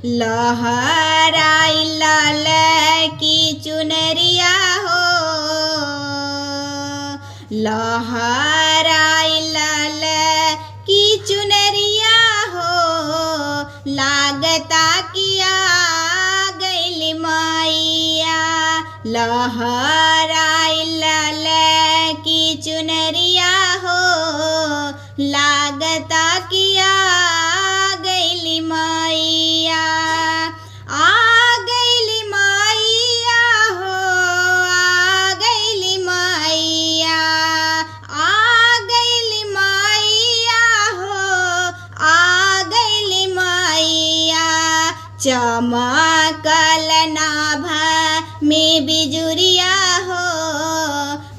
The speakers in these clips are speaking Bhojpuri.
लहराई लाल की चुनरिया हो, लहराई लाल की चुनरिया हो, लागता किया गइल मैया। लहराई लाल की चुनरिया हो, लागता किया गइल मैया। आ गइल मैया हो, आ गइल मैया, आ गइल मैया हो, आ गइल मैया। चमकल नाभा में बिजुरिया हो,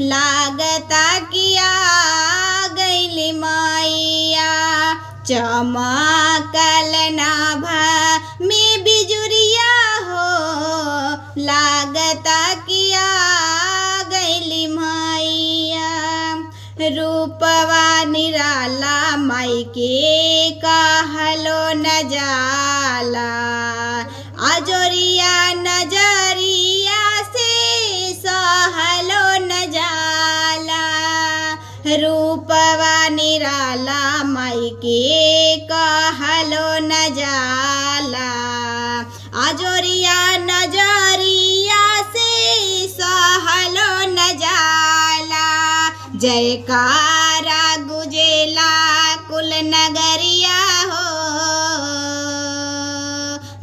लागता किया गइल मैया। चमकल नाभा में बिजुरिया हो, लागता किया गइल मैया। रूपवा निराला माई के कहलो न जाला, अजोरिया नजरिया से सहलो न जाला। रूपवा निराला माई के कहलो न जाला, अजोरिया नजरिया से सहलो न जाला। जयकारा गुजेला कुल नगरिया हो,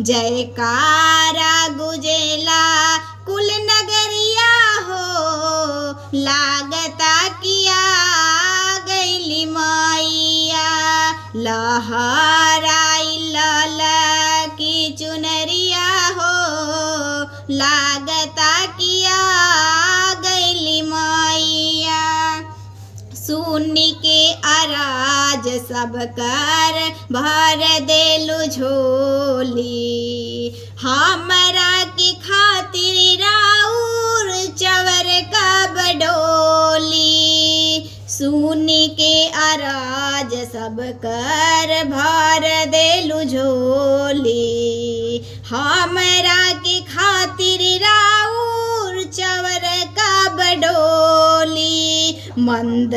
जयकारा गुजेला कुल नगरिया हो, लागता किया गइल मैया। लहराई लाल की चुनरिया हो, लागता किया गइल मैया। सुनी के अराज सब कर भर देलु झोली, हमरा के खातिर राउर चवर कब डोली। सुनी के अराज सब कर भर देलु झोली, हमरा के खातिर राउर चवर कब डोली। मंद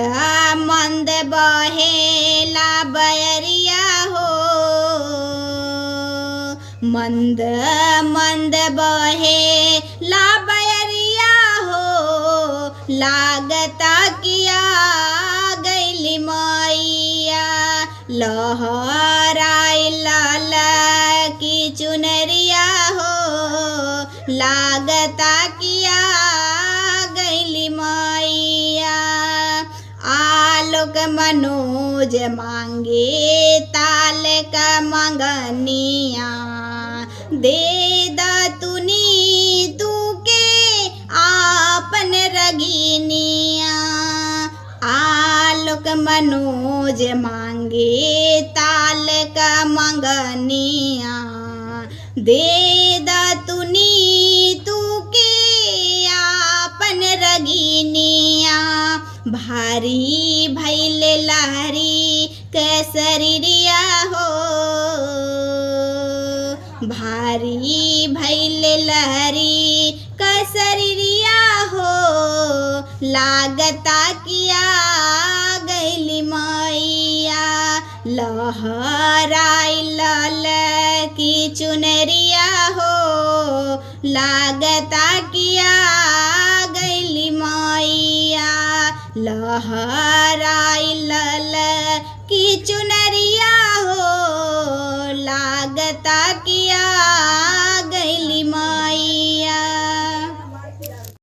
मंद बहेला बयरिया हो, मंद मंद बहेला बयरिया हो, लागता किया गइल मैया। लहराई लाल की चुनरिया हो, लागता किया गइल मैया। आलोक मनोज मांगे ताल का मंगनिया, दे दतुनी तू के आपन रगिनिया। आलोक मनोज मांगे ताल का मंगनिया, दे दतुनी तू के आपन रगिनिया। भारी भैल लहरी केसरिया हो, भारी भैल लहरी केसरिया हो, लागता किया गइल मैया। लहराई लाल की चुनरिया हो, लागता किया गइल मैया। लहराई लाल की चुनरिया हो, लागता किया गइल मैया।